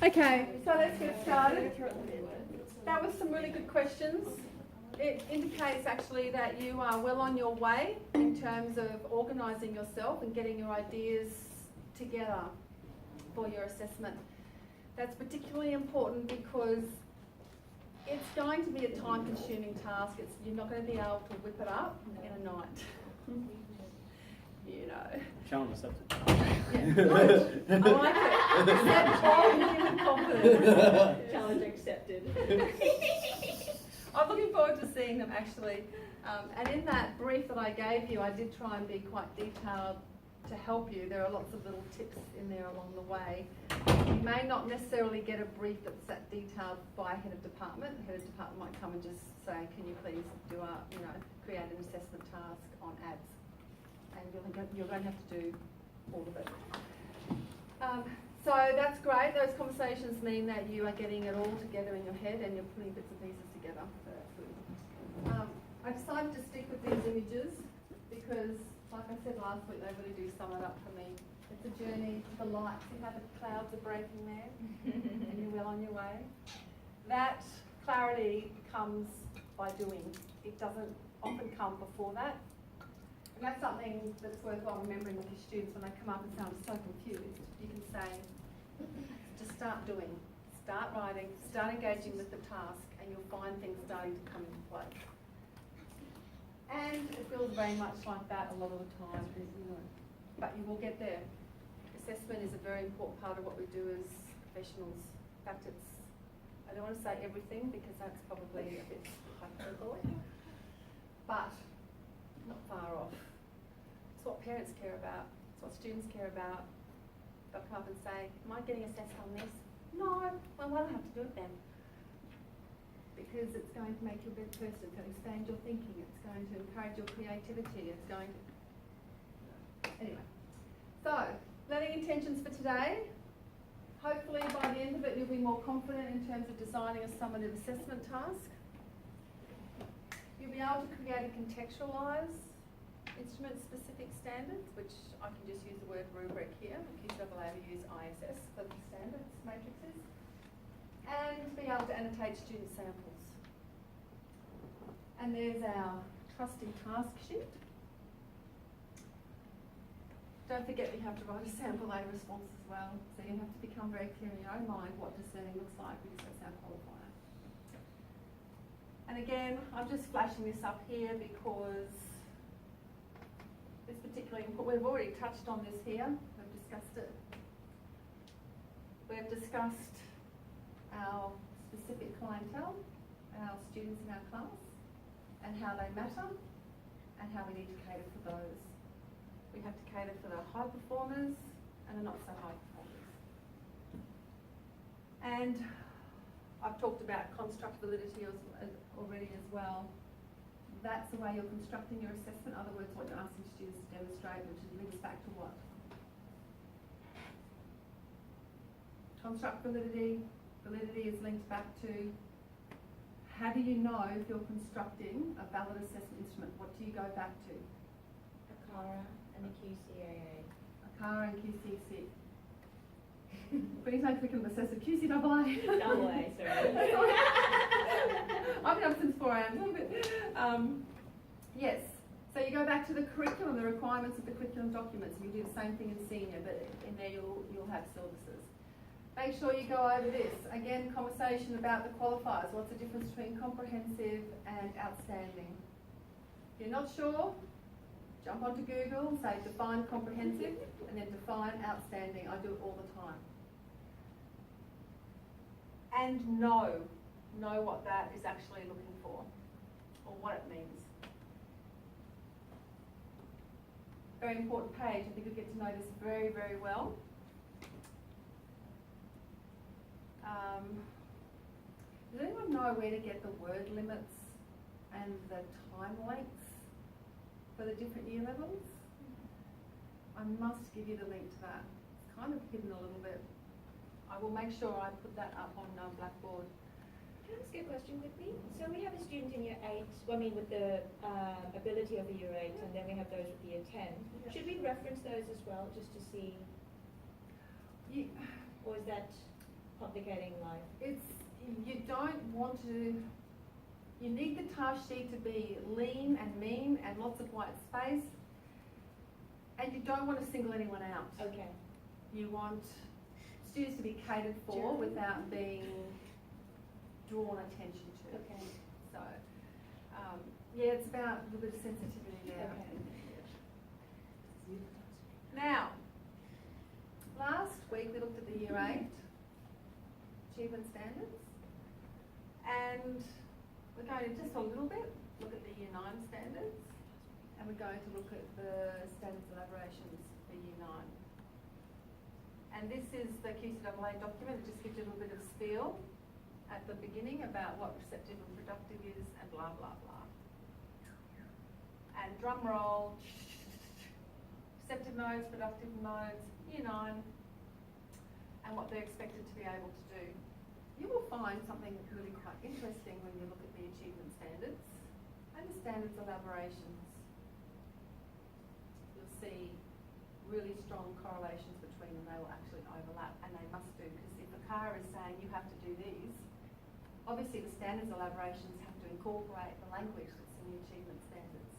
Okay, so let's get started. That was some really good questions. It indicates actually that you are well on your way in terms of organising yourself and getting your ideas together for your assessment. That's particularly important because it's going to be a time-consuming task. You're not going to be able to whip it up in a night. You know. Challenge accepted. Yeah, I like it. Accept all human confidence. Challenge accepted. I'm looking forward to seeing them actually. And in that brief that I gave you, I did try and be quite detailed to help you. There are lots of little tips in there along the way. You may not necessarily get a brief that's that detailed by a head of department. The head of department might come and just say, can you please do create an assessment task on ads? And you're going to have to do all of it. So that's great. Those conversations mean that you are getting it all together in your head and you're putting bits and pieces together. So that's good. I decided to stick with these images because, like I said last week, they really do sum it up for me. It's a journey to the light. See how the clouds are breaking there? And you're well on your way. That clarity comes by doing. It doesn't often come before that. And that's something that's worthwhile remembering with your students when they come up and say, I'm so confused. You can say, just start doing, start writing, start engaging with the task, and you'll find things starting to come into place. And it feels very much like that a lot of the time, but you will get there. Assessment is a very important part of what we do as professionals. In fact, I don't want to say everything because that's probably a bit hyperbole, but not far off. It's what parents care about. It's what students care about. They'll come up and say, am I getting assessed on this? No. Well, why do I have to do it then? Because it's going to make you a better person. It's going to expand your thinking. It's going to encourage your creativity. It's going to... Anyway. So, learning intentions for today. Hopefully by the end of it you'll be more confident in terms of designing a summative assessment task. You'll be able to create and contextualise instrument-specific standards, which I can just use the word rubric here. QCAA will use ISS for the standards matrices. And be able to annotate student samples. And there's our trusty task sheet. Don't forget you have to write a sample A response as well. So you have to become very clear in your own mind what discerning looks like because that's our qualifier. And again, I'm just flashing this up here because it's particularly important. We've already touched on this here. We've discussed it. We've discussed our specific clientele, our students in our class, and how they matter, and how we need to cater for those. We have to cater for the high performers and the not so high performers. And I've talked about construct validity already as well. That's the way you're constructing your assessment. In other words, what you're asking students to demonstrate, which links back to what? Construct validity. Validity is linked back to how do you know if you're constructing a valid assessment instrument? What do you go back to? ACARA and a QCAA. ACARA and QCC. Please no curriculum assessor. QCAA. Double A, sorry. I've been up since 4 a.m. Yes. So you go back to the curriculum, the requirements of the curriculum documents. You do the same thing in senior, but in there you'll have syllabuses. Make sure you go over this. Again, conversation about the qualifiers. What's the difference between comprehensive and outstanding? If you're not sure, jump onto Google and say define comprehensive and then define outstanding. I do it all the time. And know what that is actually looking for or what it means. Very important page. I think you'll get to know this very, very well. Does anyone know where to get the word limits and the time lengths for the different year levels? I must give you the link to that. It's kind of hidden a little bit. I will make sure I put that up on Blackboard. Can I ask you a question quickly? So we have a student in year 8, well, I mean with the ability of a year 8, and then we have those with year 10. Yeah. Should we reference those as well, just to see, You, or is that complicating life? you don't want to, you need the task sheet to be lean and mean and lots of white space, and you don't want to single anyone out. Okay. You want students to be catered for Generally. without being drawn attention to. Okay. So, yeah, it's about a little bit of sensitivity there. Okay. Now, last week we looked at the Year 8 achievement standards, and we're going to just a little bit look at the Year 9 standards, and we're going to look at the standards elaborations for Year 9. And this is the QCAA document. It just gives you a little bit of spiel at the beginning about what receptive and productive is and blah, blah, blah. And drum roll, receptive modes, productive modes, Year 9, and what they're expected to be able to do. You will find something really quite interesting when you look at the achievement standards and the standards elaborations. You'll see really strong correlations between them. They will actually overlap, and they must do, because if the car is saying you have to do these, obviously the standards elaborations have to incorporate the language that's in the achievement standards.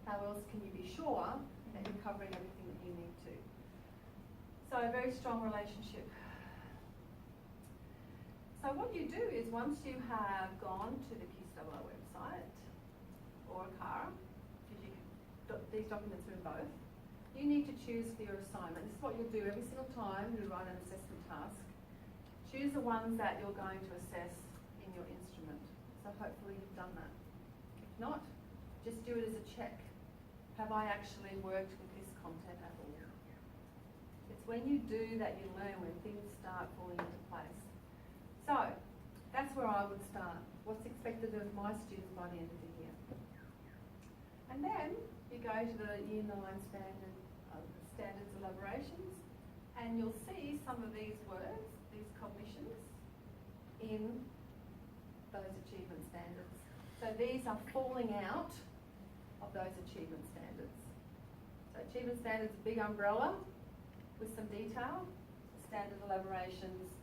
How else can you be sure that you're covering everything that you need to? So a very strong relationship. So what you do is, once you have gone to the QCAA website or a CARA, because these documents are in both, you need to choose for your assignment. This is what you'll do every single time you run an assessment task. Choose the ones that you're going to assess in your instrument. So hopefully you've done that. If not, just do it as a check. Have I actually worked with this content at all? It's when you do that you learn, when things start falling into place. So, that's where I would start. What's expected of my students by the end of the year? And then you go to the Year 9 standards elaborations, and you'll see some of these words, these cognitions, in those achievement standards. So these are falling out of those achievement standards. So achievement standards, a big umbrella with some detail. Standard elaborations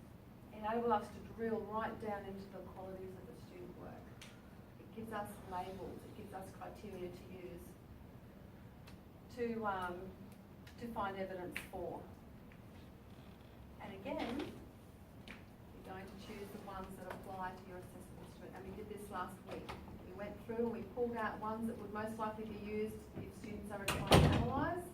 enable us to drill right down into the qualities of the student work. It gives us labels, it gives us criteria to use to find evidence for. And again, you're going to choose the ones that apply to your assessment instrument. And we did this last week. We went through and we pulled out ones that would most likely be used if students are required to analyse,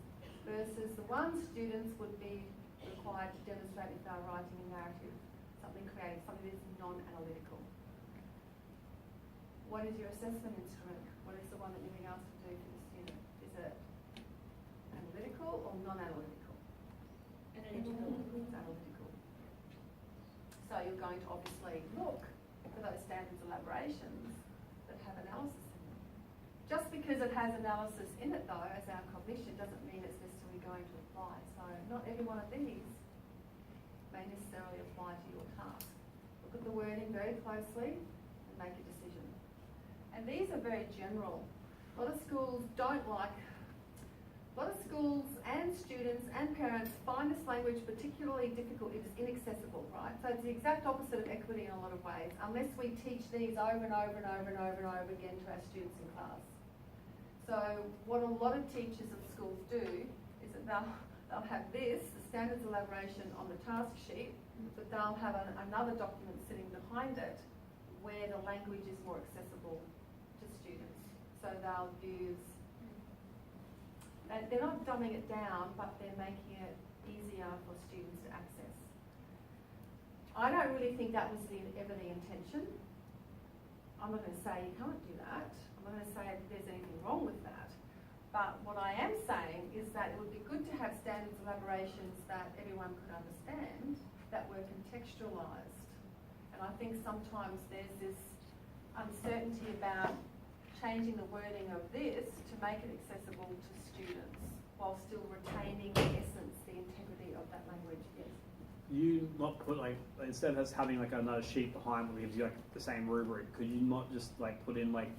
versus the ones students would be required to demonstrate if they're writing a narrative, something creative, something that is non-analytical. What is your assessment instrument? What is the one that you're being asked to do for the student? Is it analytical or non-analytical? Analytical. It's analytical. So you're going to obviously look for those standards elaborations that have analysis in them. Just because it has analysis in it though, as our cognition, doesn't mean it's necessarily going to apply. So not every one of these may necessarily apply to your task. Look at the wording very closely and make a decision. And these are very general. A lot of schools don't like, a lot of schools and students and parents find this language particularly difficult. It is inaccessible, right? So it's the exact opposite of equity in a lot of ways, unless we teach these over and over and over and over and over again to our students in class. So what a lot of teachers of schools do is that they'll have this, the standards elaboration on the task sheet, but they'll have another document sitting behind it where the language is more accessible to students. So they'll use, they're not dumbing it down, but they're making it easier for students to access. I don't really think that was ever the intention. I'm not going to say you can't do that. I'm not going to say that there's anything wrong with that. But what I am saying is that it would be good to have standards elaborations that everyone could understand, that were contextualised. And I think sometimes there's this uncertainty about changing the wording of this to make it accessible to students while still retaining the essence, the integrity of that language. Yes? you not put like, instead of us having like another sheet behind that gives you like the same rubric, could you not just like put in like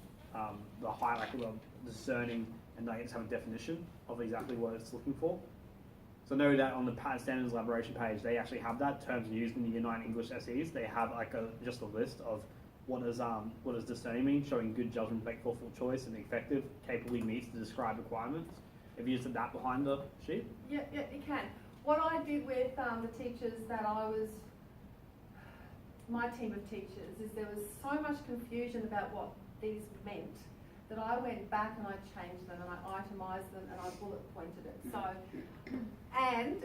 the highlight, the discerning, and like just have a definition of exactly what it's looking for? So I know that on the standards elaboration page, they actually have that terms used in the Year 9 English SEs. They have like just a list of what does discerning mean, showing good judgment, make thoughtful choice, and effective, capably meets the described requirements. Have you used that behind the sheet? Yeah, you can. What I did with the teachers that my team of teachers, is there was so much confusion about what these meant that I went back and I changed them and I itemised them and I bullet pointed it. So, and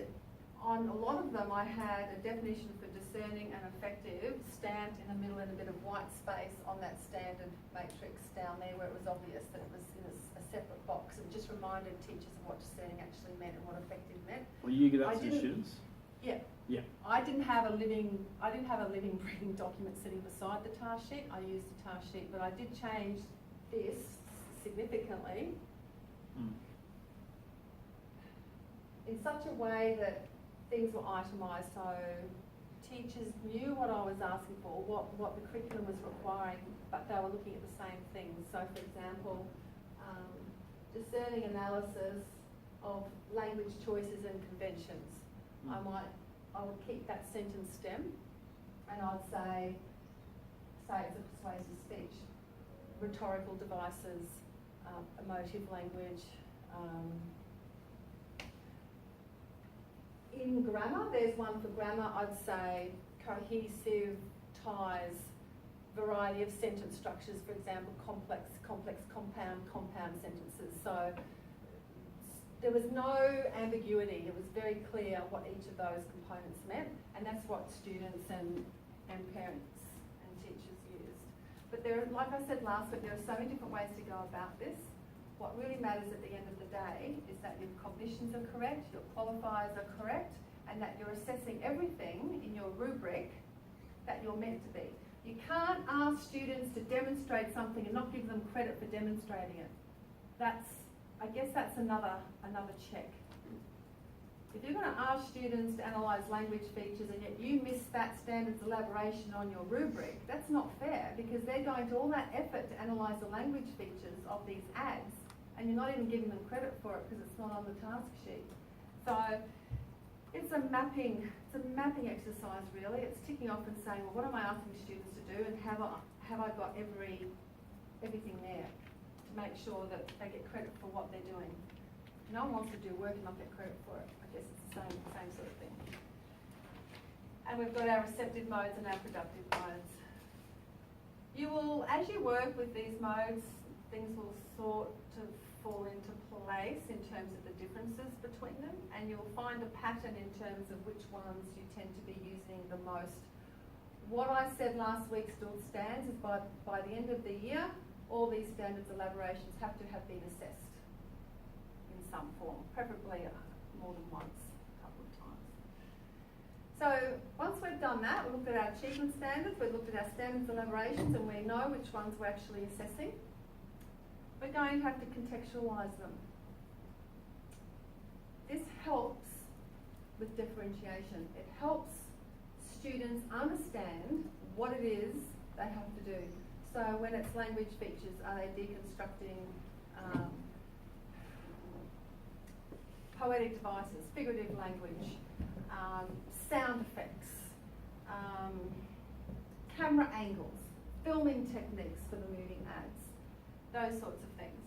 on a lot of them I had a definition for discerning and effective stamped in the middle in a bit of white space on that standard matrix down there where it was obvious that it was in a separate box. It just reminded teachers of what discerning actually meant and what effective meant. Will you give that to the students? Yeah. Yeah. I didn't have a living breathing document sitting beside the task sheet. I used a task sheet, but I did change this significantly in such a way that things were itemised, so teachers knew what I was asking for, what the curriculum was requiring, but they were looking at the same things. So for example, discerning analysis of language choices and conventions. I would keep that sentence stem and I'd say it's a persuasive speech. Rhetorical devices, emotive language. In grammar, there's one for grammar, I'd say cohesive ties, variety of sentence structures, for example, complex, compound sentences. So there was no ambiguity. It was very clear what each of those components meant, and that's what students and parents and teachers used. But there, like I said last week, there are so many different ways to go about this. What really matters at the end of the day is that your cognitions are correct, your qualifiers are correct, and that you're assessing everything in your rubric that you're meant to be. You can't ask students to demonstrate something and not give them credit for demonstrating it. I guess that's another check. If you're going to ask students to analyse language features and yet you miss that standards elaboration on your rubric, that's not fair, because they're going to all that effort to analyse the language features of these ads and you're not even giving them credit for it because it's not on the task sheet. So it's a mapping exercise really. It's ticking off and saying, well, what am I asking students to do, and have I got everything there to make sure that they get credit for what they're doing. No one wants to do work and not get credit for it. I guess it's the same sort of thing. And we've got our receptive modes and our productive modes. You will, as you work with these modes, things will sort of fall into place in terms of the differences between them, and you'll find a pattern in terms of which ones you tend to be using the most. What I said last week still stands, is by the end of the year, all these standards elaborations have to have been assessed in some form, preferably more than once, a couple of times. So once we've done that, we've looked at our achievement standards, we've looked at our standards elaborations, and we know which ones we're actually assessing. We're going to have to contextualise them. This helps with differentiation. It helps students understand what it is they have to do. So when it's language features, are they deconstructing poetic devices, figurative language, sound effects, camera angles, filming techniques for the moving ads, those sorts of things.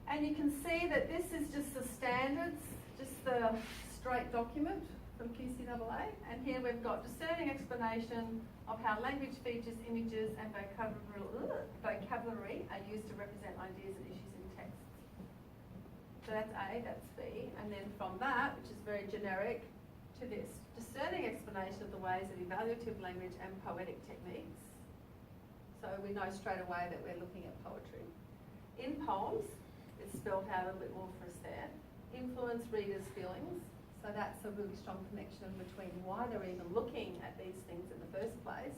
And you can see that this is just the standards, just the straight document from QCAA, and here we've got discerning explanation of how language features, images and vocabulary are used to represent ideas and issues in text. So that's A, that's B, and then from that, which is very generic, to this, discerning explanation of the ways of evaluative language and poetic techniques. So we know straight away that we're looking at poetry. In poems, it's spelled out a little bit more for us there. Influence readers' feelings. So that's a really strong connection between why they're even looking at these things in the first place.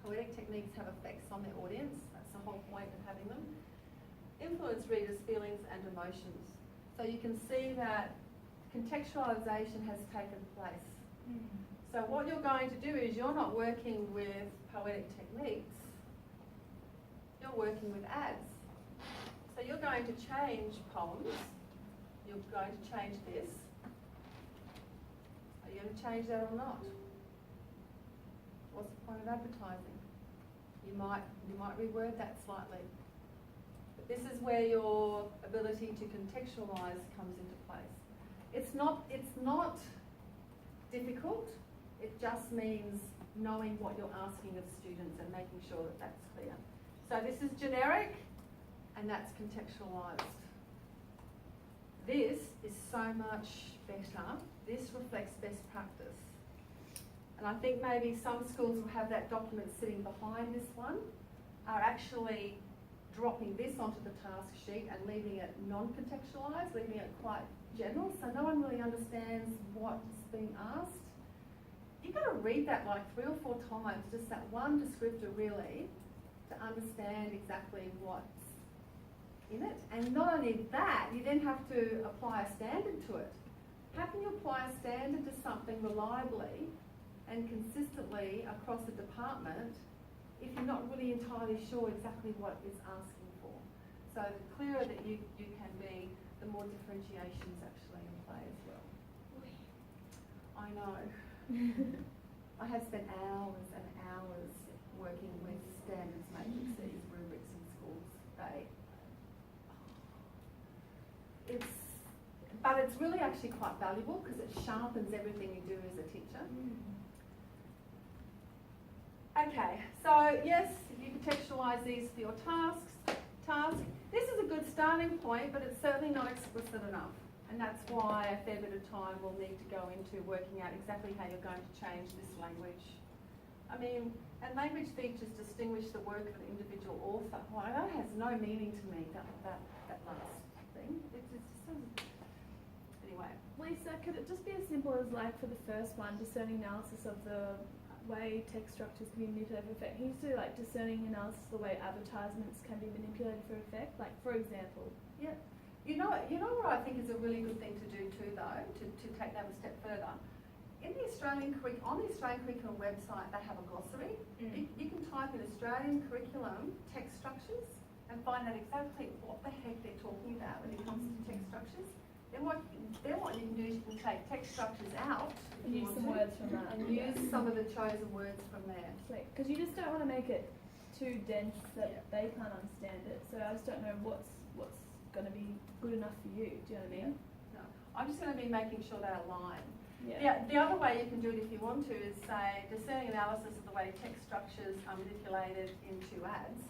Poetic techniques have effects on their audience. That's the whole point of having them. Influence readers' feelings and emotions. So you can see that contextualisation has taken place So what you're going to do is you're not working with poetic techniques, you're working with ads. So you're going to change poems, you're going to change this. Are you going to change that or not? What's the point of advertising? You might reword that slightly. But this is where your ability to contextualize comes into place. It's not difficult. It just means knowing what you're asking of students and making sure that that's clear. So this is generic and that's contextualized. This is so much better. This reflects best practice. And I think maybe some schools will have that document sitting behind this one, are actually dropping this onto the task sheet and leaving it non-contextualized, leaving it quite general, so no one really understands what's being asked. You've got to read that like 3 or 4 times, just that one descriptor really, to understand exactly what's in it. And not only that, you then have to apply a standard to it. How can you apply a standard to something reliably and consistently across a department if you're not really entirely sure exactly what it's asking for? So the clearer that you can be, the more differentiations actually in play as well. I know. I have spent hours and hours working with standards matrices, rubrics in schools. But it's really actually quite valuable because it sharpens everything you do as a teacher. Okay, so yes, you contextualise these for your task. This is a good starting point, but it's certainly not explicit enough. And that's why a fair bit of time will need to go into working out exactly how you're going to change this language. I mean, and language features distinguish the work of an individual author. Well, that has no meaning to me, that last thing. It just doesn't. Anyway. Lisa, could it just be as simple as, like, for the first one, discerning analysis of the way text structures can be manipulated for effect? Can you do, like, discerning analysis of the way advertisements can be manipulated for effect? Like, for example. Yeah. You know what I think is a really good thing to do too, though, to take that a step further. On the Australian Curriculum website, they have a glossary. You can type in Australian Curriculum text structures and find out exactly what the heck they're talking about when it comes to text structures. Then what you can do is you can take text structures out And use some words from that. and use some of the chosen words from there. Because you just don't want to make it too dense that they can't understand it. So I just don't know what's going to be good enough for you. Do you know what I mean? No, I'm just going to be making sure they align. Yeah. The other way you can do it if you want to is say discerning analysis of the way text structures are manipulated into ads.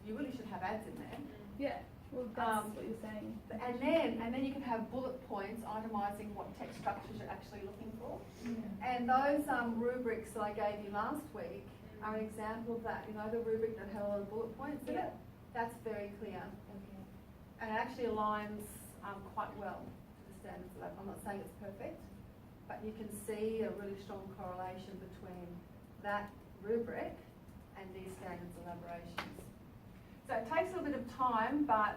You really should have ads in there. Yeah. Well, that's what you're saying. And then you can have bullet points itemising what text structures you're actually looking for. And those rubrics that I gave you last week are an example of that. You know, the rubric that had a lot of bullet points in it? That's very clear. And it actually aligns quite well to the standards lab. I'm not saying it's perfect, but you can see a really strong correlation between that rubric and these standards elaborations. So it takes a little bit of time, but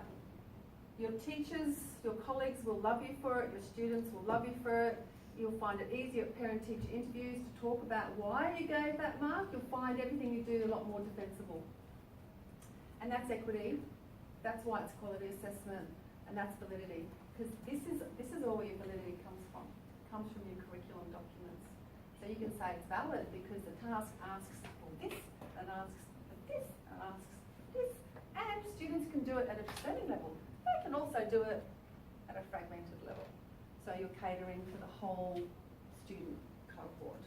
your teachers, your colleagues will love you for it, your students will love you for it. You'll find it easier at parent-teacher interviews to talk about why you gave that mark. You'll find everything you do a lot more defensible. And that's equity. That's why it's quality assessment, and that's validity. Because this is all your validity comes from. It comes from your curriculum documents. So you can say it's valid because the task asks for this, and asks for this, and asks for this. And students can do it at a discerning level. They can also do it at a fragmented level. So you're catering for the whole student cohort.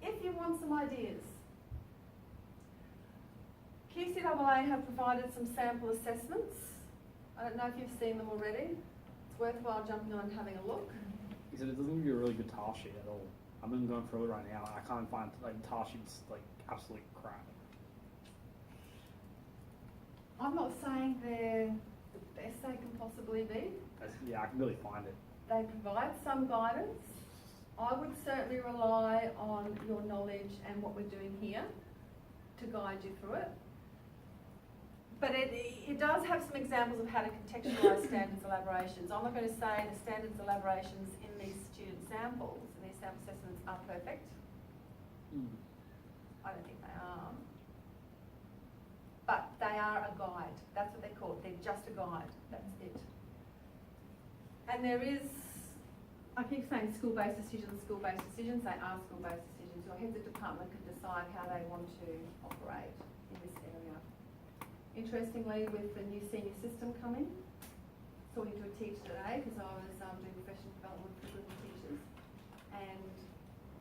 If you want some ideas, QCAA have provided some sample assessments. I don't know if you've seen them already. It's worthwhile jumping on and having a look. He said it doesn't give you a really good task sheet at all. I've been going through it right now. I can't find task sheets like absolute crap. I'm not saying they're the best they can possibly be. Yeah, I can really find it. They provide some guidance. I would certainly rely on your knowledge and what we're doing here to guide you through it. But it does have some examples of how to contextualise standards elaborations. I'm not going to say the standards elaborations in these student samples, in these sample assessments, are perfect. I don't think they are. But they are a guide. That's what they're called. They're just a guide. That's it. And there is, I keep saying school-based decisions, school-based decisions. They are school-based decisions. Your heads of department can decide how they want to operate in this area. Interestingly, with the new senior system coming, talking to a teacher today, because I was doing professional development for good teachers, and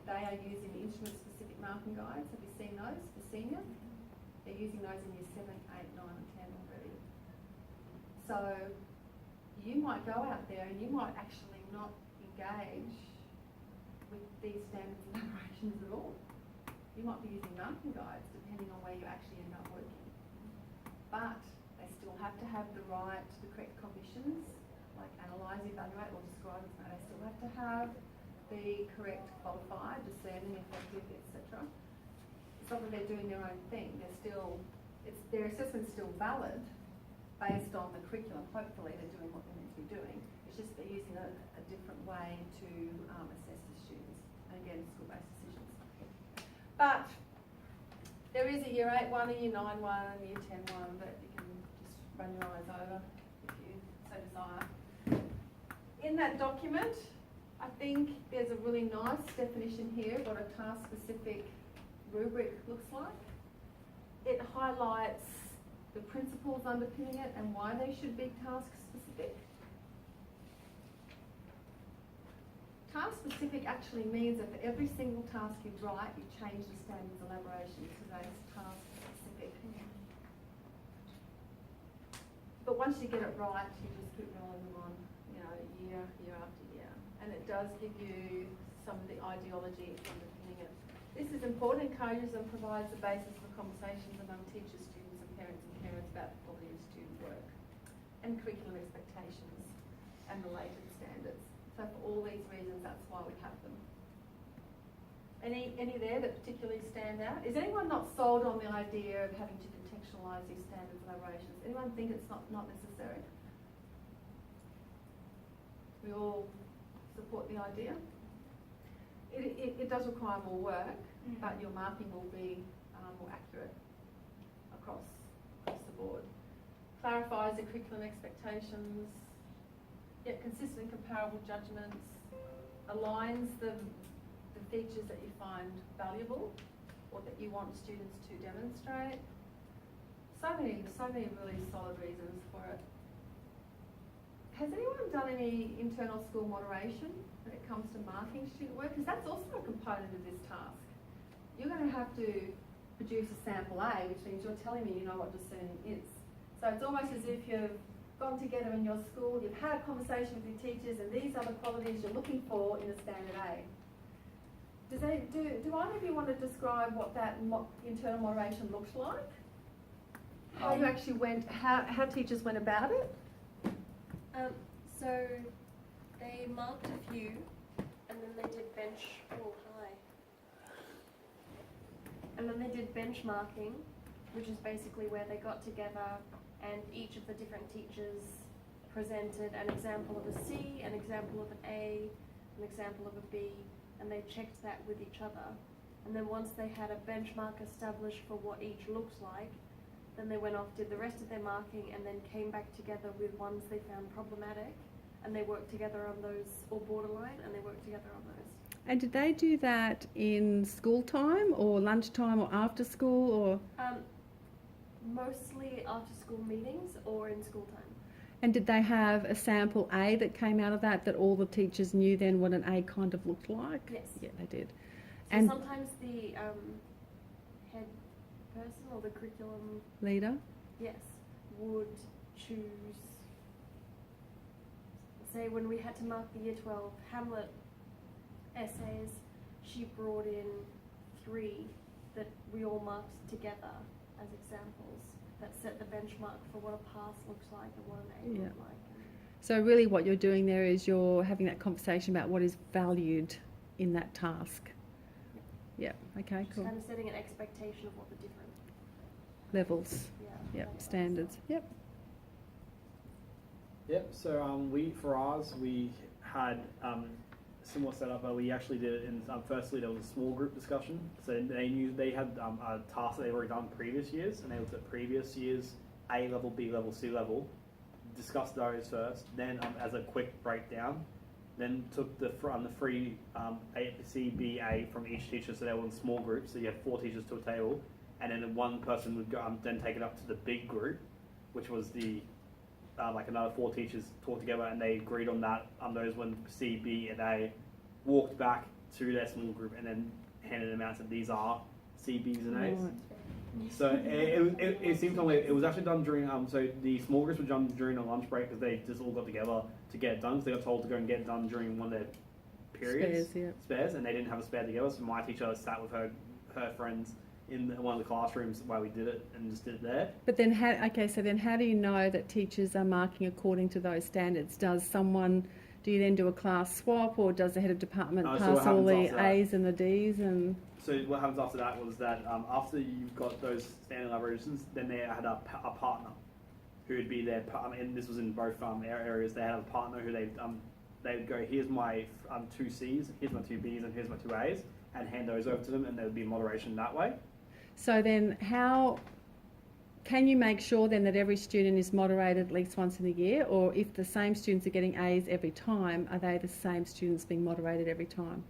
they are using the instrument-specific marking guides. Have you seen those for senior? They're using those in year 7, 8, 9 and 10 already. So you might go out there and you might actually not engage with these standards elaborations at all. You might be using marking guides depending on where you actually end up working. But they still have to have the correct cognitions, like analyse, evaluate or describe. They still have to have the correct qualified, discerning, effective, etc. It's not that they're doing their own thing. They're still, their assessment's still valid based on the curriculum. Hopefully they're doing what they're meant to be doing. It's just they're using a different way to assess the students. And again, school-based decisions. But there is a year 8 one, a year 9 one, and a year 10 one that you can just run your eyes over if you so desire. In that document, I think there's a really nice definition here of what a task-specific rubric looks like. It highlights the principles underpinning it and why they should be task-specific. Task-specific actually means that for every single task you write, you change the standards elaboration to those task-specific. But once you get it right, you just keep rolling them on, year after year. And it does give you some of the ideology underpinning it. This is important, encourages and provides the basis for conversations among teachers, students and parents about the quality of student work and curriculum expectations and related standards. So for all these reasons, that's why we have them. Any there that particularly stand out? Is anyone not sold on the idea of having to contextualise these standards elaborations? Anyone think it's not necessary? We all support the idea? It does require more work, but your marking will be more accurate across the board. Clarifies the curriculum expectations, consistent and comparable judgments, aligns the features that you find valuable or that you want students to demonstrate. So many really solid reasons for it. Has anyone done any internal school moderation when it comes to marking student work? Because that's also a component of this task. You're going to have to produce a sample A, which means you're telling me you know what discerning is. So it's almost as if you've gone together in your school, you've had a conversation with your teachers, and these are the qualities you're looking for in a standard A. Do either of you want to describe what that internal moderation looked like? How you actually went, how teachers went about it? So they marked a few, and then they did and then they did benchmarking, which is basically where they got together and each of the different teachers presented an example of a C, an example of an A, an example of a B, and they checked that with each other. And then once they had a benchmark established for what each looks like, then they went off, did the rest of their marking, and then came back together with ones they found problematic, and they worked together on those, or borderline, and they worked together on those. And did they do that in school time or lunchtime or after school or? Mostly after school meetings or in school time. And did they have a sample A that came out of that all the teachers knew then what an A kind of looked like? Yes. Yeah, they did. So and sometimes the head person or the curriculum leader? yes, would choose, say when we had to mark the Year 12 Hamlet essays, she brought in 3 that we all marked together as examples that set the benchmark for what a pass looks like and what an A looks like. So really what you're doing there is you're having that conversation about what is valued in that task. Yeah, okay, Just cool. kind of setting an expectation of what the different levels. Yeah. Yep, standards. Yep. Yep. So for ours we had similar setup, but we actually did it in. Firstly, there was a small group discussion. So they had a task that they already done previous years, and they looked at previous years A level, B level, C level, discussed those first. Then as a quick breakdown, then took the free A, C, B, A from each teacher. So they were in small groups. So you have 4 teachers to a table, and then one person would go then take it up to the big group, which was the like another 4 teachers talked together, and they agreed on that. Those when C, B, and A walked back to their small group and then handed them out and said, these are C, B's, and A's. Right. So it seemed to me it was actually done during so the small groups were done during a lunch break because they just all got together to get it done. So they got told to go and get it done during one of their periods, spares, and they didn't have a spare together. So my teacher sat with her friends in one of the classrooms while we did it and just did it there. But then, so then how do you know that teachers are marking according to those standards? Do you then do a class swap, or does the head of department So what pass all happens the after that? A's and the D's? And So what happens after that was that after you've got those standard elaborations, then they had a partner who would be their and this was in both areas. They had a partner who they would go, here's my 2 C's, here's my 2 B's, and here's my 2 A's, and hand those over to them, and there would be moderation that way. so then how can you make sure then that every student is moderated at least once in a year? Or if the same students are getting A's every time, are they the same students being moderated every time?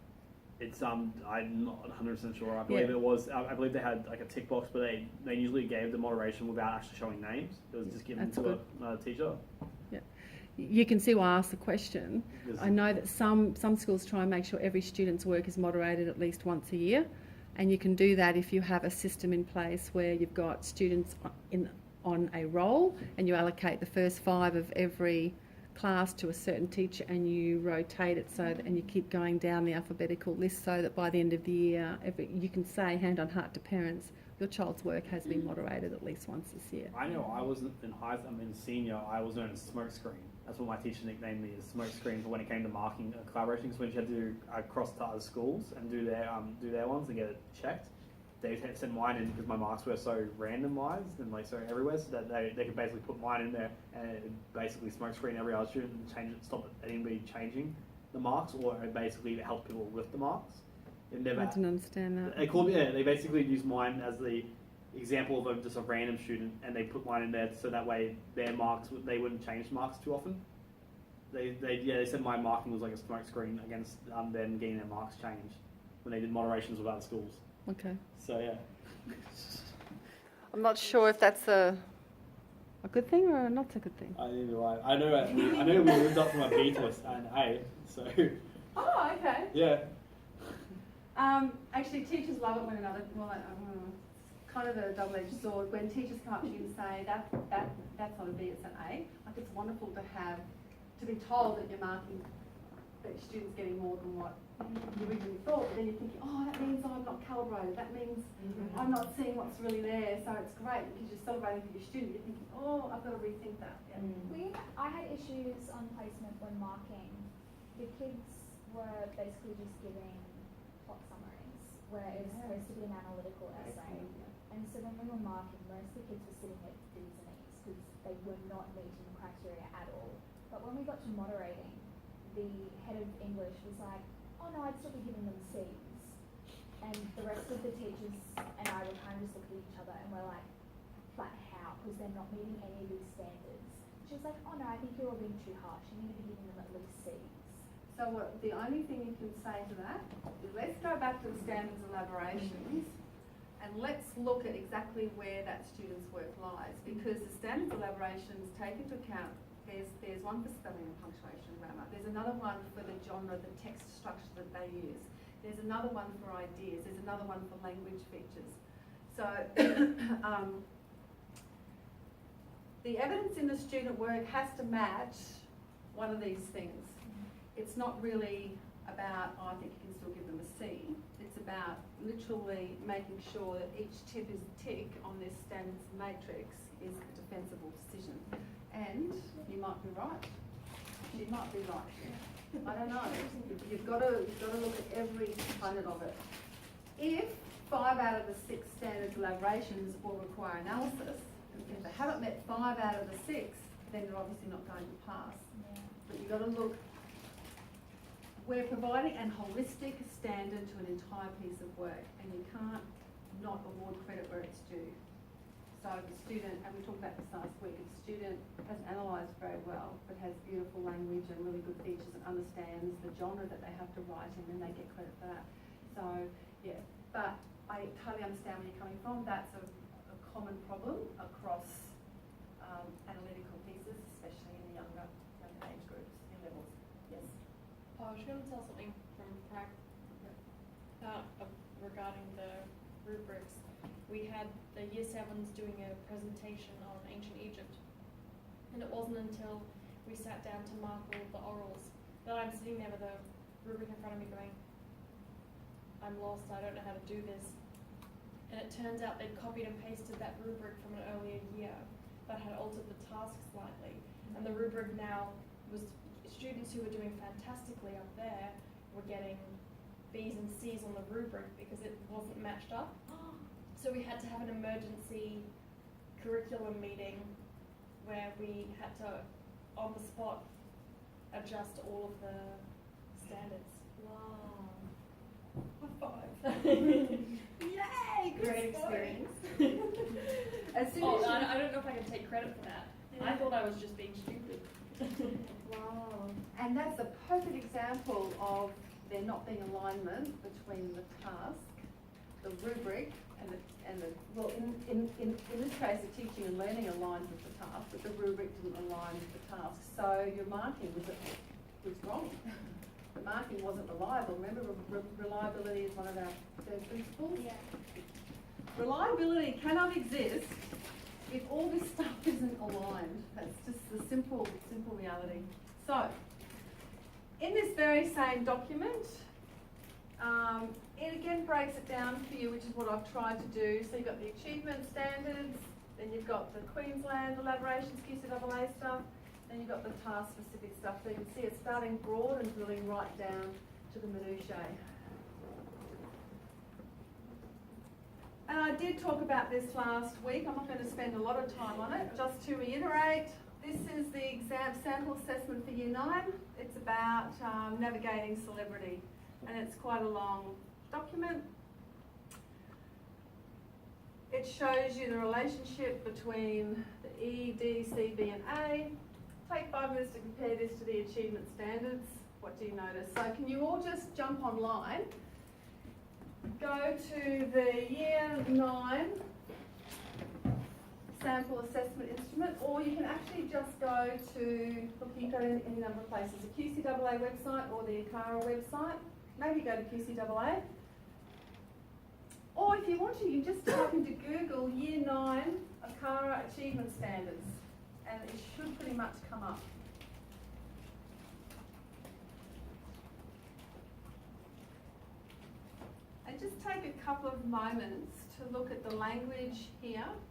It's I'm not 100% sure. I believe it was. I believe they had like a tick box, but they usually gave the moderation without actually showing names. It was just given That's to good. another teacher. You can see why I asked the question. Because I know that some schools try and make sure every student's work is moderated at least once a year, and you can do that if you have a system in place where you've got students on a roll and you allocate the first 5 of every class to a certain teacher and you rotate it and you keep going down the alphabetical list so that by the end of the year you can say hand on heart to parents, your child's work has been moderated at least once this year. I know I was in senior. I was known as smokescreen. That's what my teacher nicknamed me, as smokescreen, for when it came to marking collaboration. Because when she had to do across to other schools and do their ones and get it checked, they had to send mine in because my marks were so randomized and like so everywhere, so that they could basically put mine in there and basically smokescreen every other student and change it, stop anybody changing the marks, or basically help people with the marks. It never. I didn't understand that. They basically used mine as the example of just a random student, and they put mine in there so that way their marks, they wouldn't change marks too often. They said my marking was like a smoke screen against them getting their marks changed when they did moderations with other schools. Okay. So yeah. I'm not sure if that's a good thing or not so good thing. I know we moved up from a B to an A, so Oh, okay. yeah. Actually, teachers love it when kind of a double-edged sword. When teachers come up to you and say that's not a B, it's an A. Like, it's wonderful to be told that you're marking that your student's getting more than what you originally thought. But then you're thinking, oh, that means I'm not calibrated. That means I'm not seeing what's really there. So it's great because you're celebrating for your student. You're thinking, oh, I've got to rethink that. Yeah. I had issues on placement when marking. The kids were basically just giving plot summaries, where it was supposed to be an analytical essay. And so when we were marking, most of the kids were sitting at D's and E's because they were not meeting the criteria at all. But when we got to moderating, the head of English was like, oh no, I'd still be giving them C's. And the rest of the teachers and I were kind of just looking at each other and we're like, but how? Because they're not meeting any of these standards. She was like, oh no, I think you're all being too harsh. You need to be giving them at least C's. So the only thing you can say to that is let's go back to the standards elaborations and let's look at exactly where that student's work lies, because the standards elaborations take into account there's one for spelling and punctuation and grammar, there's another one for the genre, the text structure that they use, there's another one for ideas, there's another one for language features. So the evidence in the student work has to match one of these things. It's not really about, oh, I think you can still give them a C. It's about literally making sure that each tick on this standards matrix is a defensible decision. And you might be right. She might be right. I don't know. You've got to look at every component of it. If, 5 out of the 6 standards elaborations will require analysis. And if they haven't met 5 out of the 6, then they're obviously not going to pass. Yeah. But you've got to look, we're providing an holistic standard to an entire piece of work, and you can't not award credit where it's due. So the student, and we talked about this last week, if the student hasn't analysed very well, but has beautiful language and really good features and understands the genre that they have to write in, then they get credit for that. So, yeah, but I totally understand where you're coming from. That's a common problem across analytical pieces, especially in the younger age groups and levels. Yes. Oh, I was going to tell something from regarding the rubrics. We had the Year 7s doing a presentation on ancient Egypt, and it wasn't until we sat down to mark all of the orals that I'm sitting there with a rubric in front of me going, I'm lost, I don't know how to do this. And it turns out they'd copied and pasted that rubric from an earlier year, but had altered the task slightly. And the rubric now was students who were doing fantastically up there were getting B's and C's on the rubric because it wasn't matched up. So we had to have an emergency curriculum meeting where we had to, on the spot, adjust all of the standards. Wow. High five. Yay! Great experience. As soon Oh, as you, I don't know if I can take credit for that. I thought I was just being stupid. wow. And that's a perfect example of there not being alignment between the task, the rubric, and the well, in this case, the teaching and learning aligned with the task, but the rubric didn't align with the task. So your marking was wrong. The marking wasn't reliable. Remember, reliability is one of our third principles. Yeah. Reliability cannot exist if all this stuff isn't aligned. That's just the simple reality. So, in this very same document, it again breaks it down for you, which is what I've tried to do. So you've got the achievement standards, then you've got the Queensland elaborations, QCAA stuff, then you've got the task-specific stuff. So you can see it's starting broad and drilling right down to the minutiae. And I did talk about this last week. I'm not going to spend a lot of time on it. Just to reiterate, this is the exam sample assessment for Year 9. It's about navigating celebrity, and it's quite a long document. It shows you the relationship between the E, D, C, B and A. Take 5 minutes to compare this to the achievement standards. What do you notice? So can you all just jump online, go to the Year 9 sample assessment instrument, or you can actually just go to, look, you can go to any number of places, the QCAA website or the ACARA website. Maybe go to QCAA. Or if you want to, you can just type into Google Year 9 ACARA Achievement Standards, and it should pretty much come up. And just take a couple of moments to look at the language here.